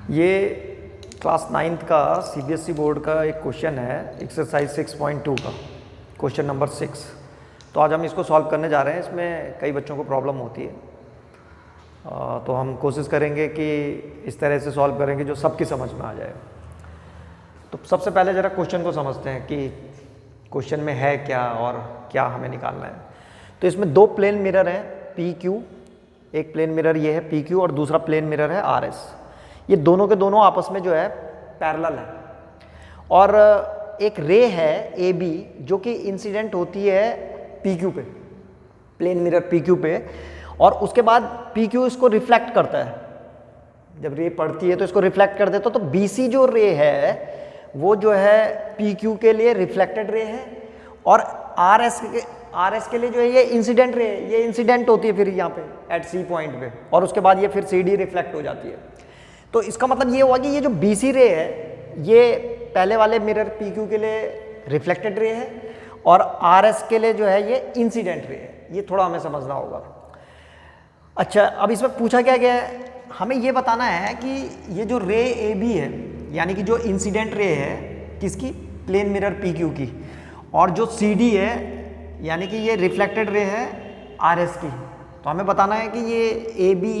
ये class 9th का CBSE board का एक क्वेश्चन है एक्सरसाइज 6.2 का क्वेश्चन नंबर 6। तो आज हम इसको सॉल्व करने जा रहे हैं। इसमें कई बच्चों को प्रॉब्लम होती है, तो हम कोशिश करेंगे कि इस तरह से सॉल्व करेंगे जो सबकी समझ में आ जाए। तो सबसे पहले ज़रा क्वेश्चन को समझते हैं कि क्वेश्चन में है क्या और क्या हमें निकालना है। तो इसमें दो प्लेन मिरर हैं पी क्यू, एक प्लेन मिरर ये है पी क्यू और दूसरा प्लेन मिरर है आर एस। ये दोनों के दोनों आपस में जो है पैरेलल है और एक रे है ए बी जो कि इंसिडेंट होती है पी क्यू पे, प्लेन मिरर पी क्यू पे, और उसके बाद पी क्यू इसको रिफ्लेक्ट करता है। जब रे पड़ती है तो इसको रिफ्लेक्ट कर देता है। तो बी सी जो रे है वो जो है पी क्यू के लिए रिफ्लेक्टेड रे है और आर एस के लिए जो है ये इंसिडेंट रे है। ये इंसिडेंट होती है फिर यहाँ पे एट सी पॉइंट पे, और उसके बाद ये फिर सी डी रिफ्लेक्ट हो जाती है। तो इसका मतलब ये हुआ कि ये जो बी सी रे है ये पहले वाले मिरर पी क्यू के लिए रिफ्लेक्टेड रे है और आर एस के लिए जो है ये इंसिडेंट रे है। ये थोड़ा हमें समझना होगा। अच्छा, अब इसमें पूछा क्या गया है, हमें ये बताना है कि ये जो रे ए बी है यानी कि जो इंसिडेंट रे है किसकी, प्लेन मिरर पी क्यू की, और जो सी डी है यानी कि ये रिफ्लेक्टेड रे है आर एस की। तो हमें बताना है कि ये ए बी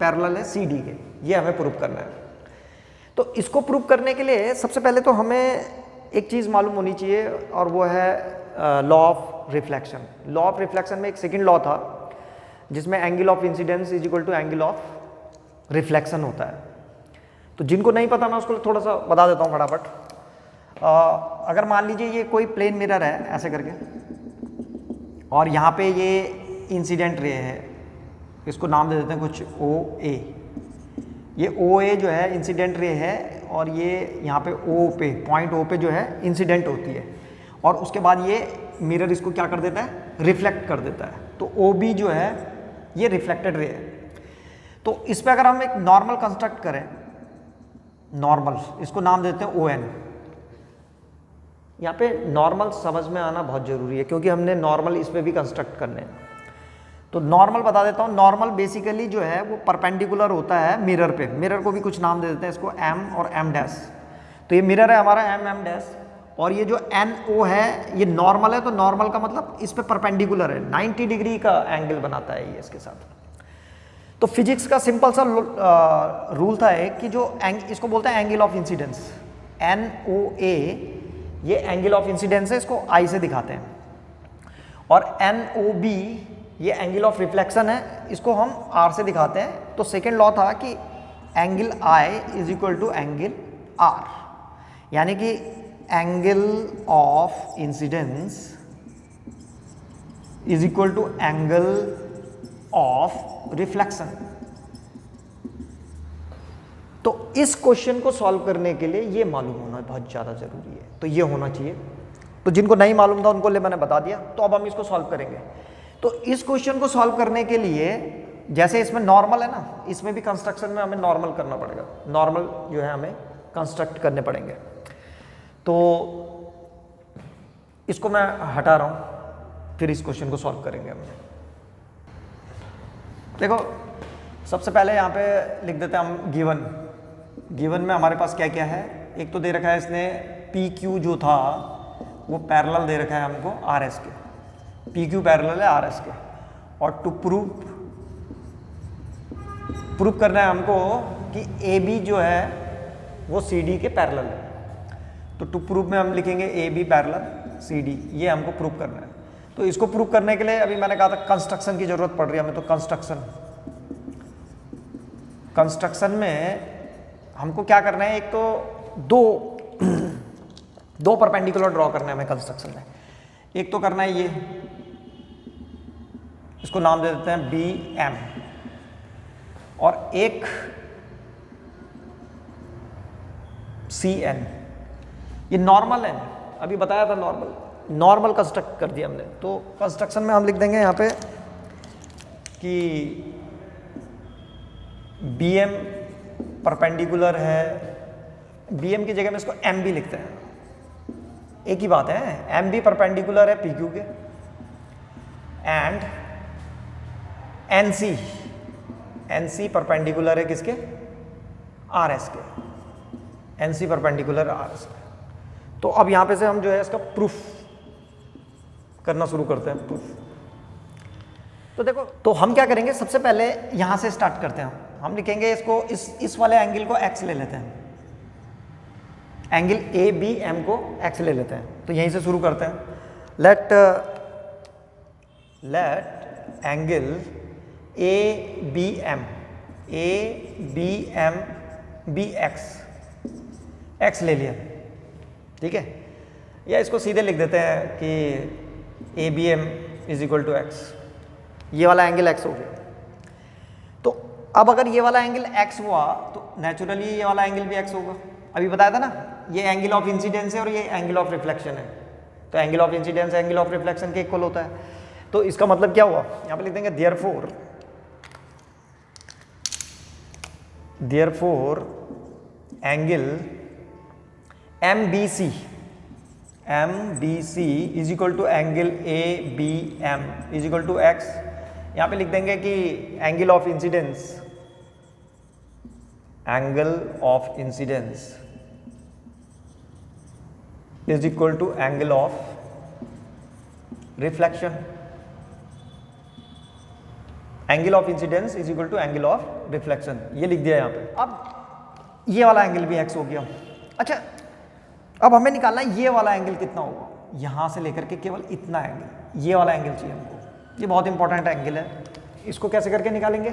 पैरेलल है सी डी के, ये हमें प्रूव करना है। तो इसको प्रूव करने के लिए सबसे पहले तो हमें एक चीज़ मालूम होनी चाहिए और वो है law of reflection. Law of reflection में एक सेकंड लॉ था जिसमें angle of incidence is equal to angle of reflection होता है। तो जिनको नहीं पता मैं उसको थोड़ा सा बता देता हूँ फटाफट। अगर मान लीजिए ये कोई प्लेन मिरर है ऐसे करके और यहाँ पे ये इंसिडेंट रे है, इसको नाम दे देते हैं कुछ ओ ए। ये ओ ए जो है इंसिडेंट रे है और ये यहाँ पे ओ पे, पॉइंट ओ पे जो है इंसिडेंट होती है, और उसके बाद ये मिरर इसको क्या कर देता है, रिफ्लेक्ट कर देता है। तो ओ बी जो है ये रिफ्लेक्टेड रे है। तो इस पर अगर हम एक नॉर्मल कंस्ट्रक्ट करें, नॉर्मल, इसको नाम देते हैं ओ एन। यहाँ पे नॉर्मल समझ में आना बहुत ज़रूरी है क्योंकि हमने नॉर्मल इस पर भी कंस्ट्रक्ट करने हैं। तो नॉर्मल बता देता हूँ। नॉर्मल बेसिकली जो है वो परपेंडिकुलर होता है मिरर पे। मिरर को भी कुछ नाम दे देते हैं, इसको एम और एम डैश। तो ये मिरर है हमारा एम एम डैश, और ये जो एन ओ है ये नॉर्मल है। तो नॉर्मल का मतलब इस पे परपेंडिकुलर है, 90 डिग्री का एंगल बनाता है ये इसके साथ। तो फिजिक्स का सिंपल सा रूल था एक कि जो इसको बोलते हैं angle of incidence, N O A, ये एंगल ऑफ इंसिडेंस है, इसको आई से दिखाते हैं। और एन ओ बी ये एंगल ऑफ रिफ्लेक्शन है, इसको हम आर से दिखाते हैं। तो सेकेंड लॉ था कि angle I is equal to angle R, यानी कि angle of incidence is equal to angle of reflection. तो इस क्वेश्चन को सॉल्व करने के लिए ये मालूम होना बहुत ज़्यादा ज़रूरी है। तो ये होना चाहिए। तो जिनको नहीं मालूम था उनको लिए मैंने बता दिया। तो अब हम इसको सॉल्व करेंगे। तो इस क्वेश्चन को सॉल्व करने के लिए जैसे इसमें नॉर्मल है ना, इसमें भी कंस्ट्रक्शन में हमें नॉर्मल करना पड़ेगा। नॉर्मल जो है हमें कंस्ट्रक्ट करने पड़ेंगे। तो इसको मैं हटा रहा हूँ, फिर इस क्वेश्चन को सॉल्व करेंगे हम। देखो, सबसे पहले यहाँ पे लिख देते हैं हम गिवन। गिवन में हमारे पास क्या क्या है। एक तो दे रखा है इसने पी क्यू जो था वो पैरेलल दे रखा है हमको आर एस के, पी क्यू पैरेलल है आर एस के। और टू प्रूव करना है हमको कि ए बी जो है वो सी डी के पैरेलल है। तो टू प्रूव में हम लिखेंगे A B parallel C D, ये हमको प्रूव करना है। तो इसको प्रूव करने के लिए अभी मैंने कहा था कंस्ट्रक्शन की जरूरत पड़ रही है हमें। तो कंस्ट्रक्शन में हमको क्या करना है, एक तो दो परपेंडिकुलर ड्रॉ करना है हमें कंस्ट्रक्शन में। एक तो करना है ये, इसको नाम दे देते हैं बी एम, और एक सी एन। ये नॉर्मल है, अभी बताया था नॉर्मल कंस्ट्रक्ट कर दिया हमने। तो कंस्ट्रक्शन में हम लिख देंगे यहाँ पे कि बी एम परपेंडिकुलर है, बी एम की जगह में इसको एम भी लिखते हैं, एक ही बात है। एम भी परपेंडिकुलर है पी क्यू के, एंड एन सी परपेंडिकुलर है किसके, आर एस के, N C perpendicular R S के। तो अब यहाँ पे से हम जो है इसका प्रूफ करना शुरू करते हैं। प्रूफ तो देखो, तो हम क्या करेंगे, सबसे पहले यहाँ से स्टार्ट करते हैं। हम लिखेंगे इसको, इस वाले एंगल को एक्स ले लेते हैं, एंगल ए बी एम को एक्स ले लेते हैं। तो यहीं से शुरू करते हैं। Let angle A B M be X ले लिया, ठीक है। या इसको सीधे लिख देते हैं कि A B M is equal to X. ये वाला एंगल एक्स हो गया। तो अब अगर ये वाला एंगल एक्स हुआ तो नेचुरली ये वाला एंगल भी एक्स होगा। अभी बताया था ना, ये एंगल ऑफ इंसिडेंस है और ये एंगल ऑफ रिफ्लेक्शन है। तो angle of incidence angle of reflection के इक्वल होता है। तो इसका मतलब क्या हुआ, यहाँ पे लिख देंगे therefore angle M B C is equal to angle A B M is equal to x. यहाँ पे लिख देंगे कि angle of incidence is equal to angle of reflection. Angle of incidence is equal to angle of reflection, ये लिख दिया यहाँ पे। अब ये वाला एंगल भी एक्स हो गया। अच्छा, अब हमें निकालना है ये वाला एंगल कितना होगा, यहाँ से लेकर के केवल इतना एंगल, ये वाला एंगल चाहिए हमको। ये बहुत इंपॉर्टेंट एंगल है। इसको कैसे करके निकालेंगे,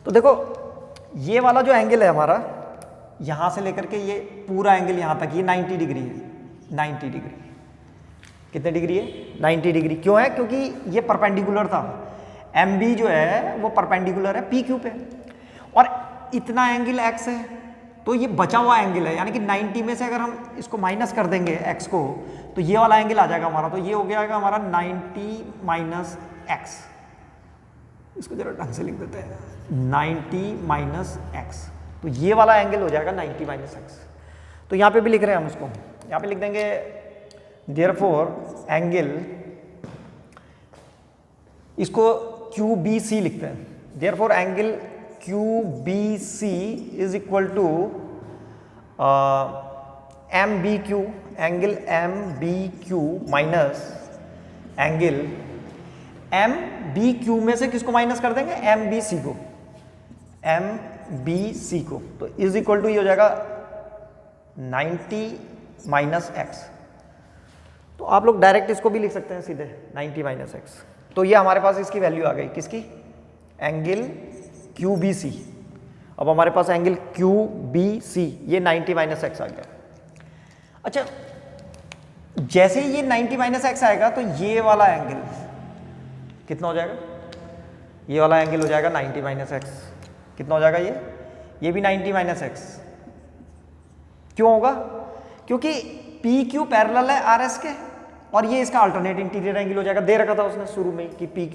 तो देखो ये वाला जो एंगल है हमारा, यहाँ से लेकर के ये पूरा एंगल यहाँ तक, ये 90 डिग्री है। 90 डिग्री, कितने डिग्री है, 90 डिग्री। क्यों है, क्योंकि ये परपेंडिकुलर था। एम बी जो है वो परपेंडिकुलर है पी क्यू पे, और इतना एंगल एक्स है, तो ये बचा हुआ एंगल है। यानी कि 90 में से अगर हम इसको माइनस कर देंगे एक्स को, तो ये वाला एंगल आ जाएगा हमारा। तो ये हो गया हमारा 90 माइनस एक्स। इसको जरा ढंग से लिख देते हैं, 90 माइनस एक्स। तो ये वाला एंगल हो जाएगा 90 माइनस एक्स। तो यहाँ पे भी लिख रहे हैं हम इसको, यहाँ पे लिख देंगे देयरफॉर एंगल, इसको क्यू बी सी लिखते हैं। Therefore angle Q B C is equal to M B Q, angle M B Q minus angle M B Q में से किसको माइनस कर देंगे, एम बी सी को, एम बी सी को। तो इज इक्वल टू ये हो जाएगा 90 माइनस एक्स। तो आप लोग डायरेक्ट इसको भी लिख सकते हैं सीधे, 90 माइनस एक्स। तो ये हमारे पास इसकी वैल्यू आ गई, किसकी, एंगल क्यू बी सी। अब हमारे पास एंगल क्यू बी सी, ये 90 माइनस एक्स आ गया। अच्छा, जैसे ही ये 90 माइनस एक्स आएगा तो ये वाला एंगल कितना हो जाएगा, ये वाला एंगल हो जाएगा 90 माइनस एक्स। कितना हो जाएगा ये भी 90 माइनस एक्स। क्यों होगा, क्योंकि पी क्यू पैरेलल है आर एस के, और ये इसका अल्टरनेट इंटीरियर एंगल हो जाएगा। दे रखा था उसने शुरू में कि पी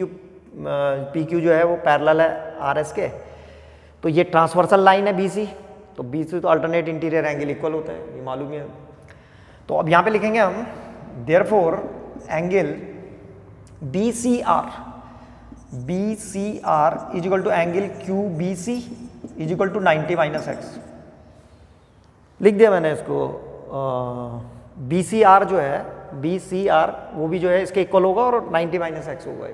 क्यू जो है वो पैरेलल है आर एस के, तो ये ट्रांसवर्सल लाइन है बी सी, तो बी सी तो अल्टरनेट इंटीरियर एंगल इक्वल होता है, ये मालूम है। तो अब यहाँ पे लिखेंगे हम therefore angle B C R is equal to angle Q B C is equal to 90 minus X. लिख दिया मैंने इसको। बी सी आर जो है, बी सी आर वो भी जो है इसके इक्वल होगा और 90 माइनस एक्स होगा।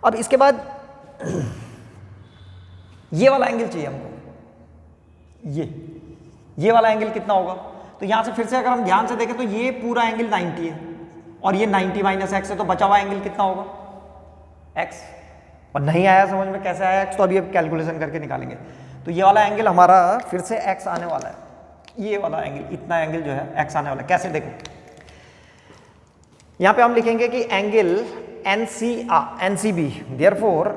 अब इसके बाद ये वाला एंगल चाहिए हमको, ये वाला एंगल कितना होगा। तो यहां से फिर से अगर हम ध्यान से देखें तो ये पूरा एंगल 90 है और ये 90 माइनस एक्स है, तो बचा हुआ एंगल कितना होगा, एक्स। और नहीं आया समझ में कैसे आया एक्स, तो अभी अब कैलकुलेशन करके निकालेंगे। तो ये वाला एंगल हमारा फिर से एक्स आने वाला है, ये वाला एंगल, इतना एंगल जो है एक्स आने वाला है। कैसे, देखो यहां पे हम लिखेंगे कि angle NCB, therefore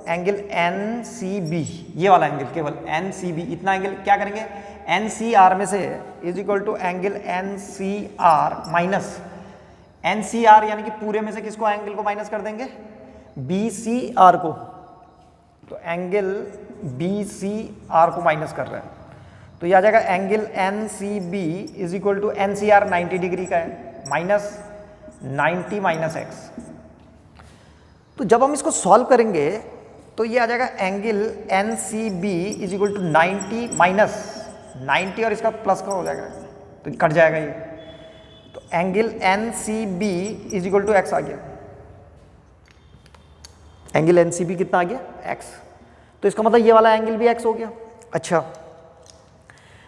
angle NCB, ये वाला एंगल, केवल NCB, इतना एंगल क्या करेंगे, NCR में से is equal to angle NCR minus NCR, यानी कि पूरे में से किसको, एंगल को माइनस कर देंगे, BCR को। तो एंगल BCR को माइनस कर रहे हैं, तो यह आ जाएगा angle NCB is equal to NCR 90 degree का है, माइनस 90 माइनस एक्स। तो जब हम इसको सॉल्व करेंगे तो ये आ जाएगा angle N C B is equal to 90 minus 90 और इसका प्लस का हो जाएगा, तो कट जाएगा ये। तो angle N C B is equal to x आ गया। एंगल एन सी बी कितना आ गया? एक्स। तो इसका मतलब ये वाला एंगल भी एक्स हो गया। अच्छा,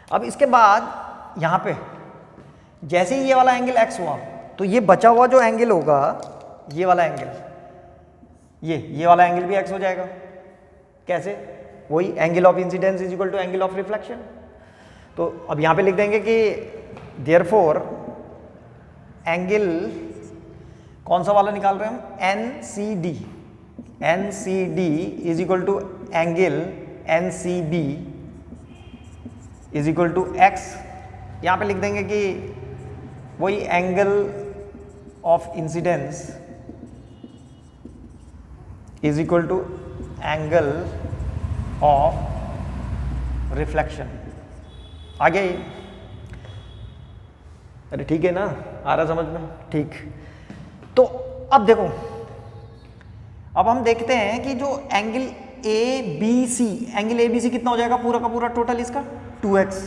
अब इसके बाद यहाँ पे जैसे ही ये वाला एंगल एक्स हुआ तो ये बचा हुआ जो एंगल होगा, ये वाला एंगल, ये वाला एंगल भी एक्स हो जाएगा। कैसे? वही angle of incidence is equal to angle of reflection. तो अब यहाँ पे लिख देंगे कि देयरफॉर एंगल कौन सा वाला निकाल रहे हैं हम? N C D. N C D is equal to angle N C B is equal to x. यहाँ पे लिख देंगे कि वही angle of incidence is equal to angle of reflection. आ गया ये? अरे ठीक है ना, आ रहा समझ में? ठीक। तो अब देखो, अब हम देखते हैं कि जो angle A B C, angle A B C कितना हो जाएगा पूरा का पूरा टोटल इसका? 2x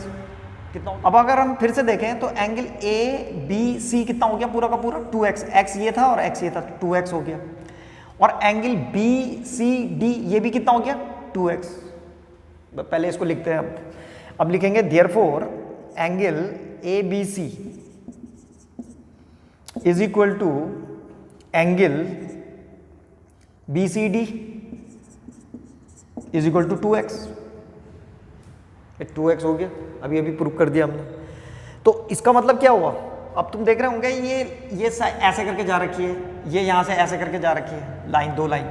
कितना। अब अगर हम फिर से देखें तो एंगल ए बी सी कितना हो गया पूरा का पूरा? 2x। x ये था और x ये था, 2x हो गया। और एंगल बी सी डी ये भी कितना हो गया? 2x। पहले इसको लिखते हैं। अब लिखेंगे therefore angle A B C is equal to angle B C D is equal to 2x। 2x हो गया, अभी अभी प्रूव कर दिया हमने। तो इसका मतलब क्या हुआ? अब तुम देख रहे होंगे ये ऐसे करके जा रखी है, ये यहाँ से ऐसे करके जा रखी है लाइन, दो लाइन,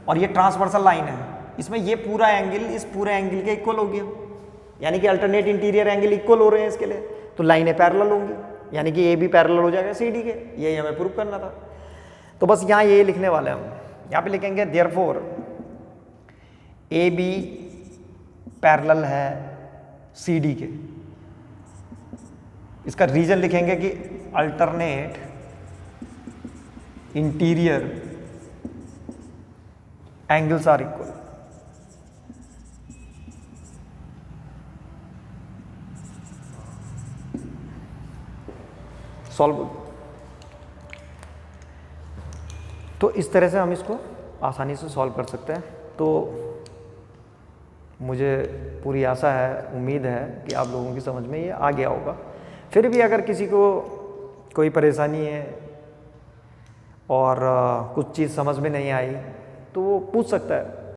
और ये ट्रांसवर्सल लाइन है। इसमें ये पूरा एंगल इस पूरे एंगल के इक्वल हो गया, यानी कि अल्टरनेट इंटीरियर एंगल इक्वल हो रहे हैं इसके लिए, तो लाइनें पैरेलल होंगी, यानी कि ए भी पैरेलल हो जाएगा सी डी के। यही हमें प्रूव करना था। तो बस यहाँ ये लिखने वाले हम, यहाँ पे लिखेंगे देयरफॉर ए बी पैरेलल है सी डी के। इसका रीजन लिखेंगे कि alternate interior angles are equal. Solve. तो इस तरह से हम इसको आसानी से सॉल्व कर सकते हैं। तो मुझे पूरी आशा है, उम्मीद है कि आप लोगों की समझ में ये आ गया होगा। फिर भी अगर किसी को कोई परेशानी है और कुछ चीज़ समझ में नहीं आई तो वो पूछ सकता है।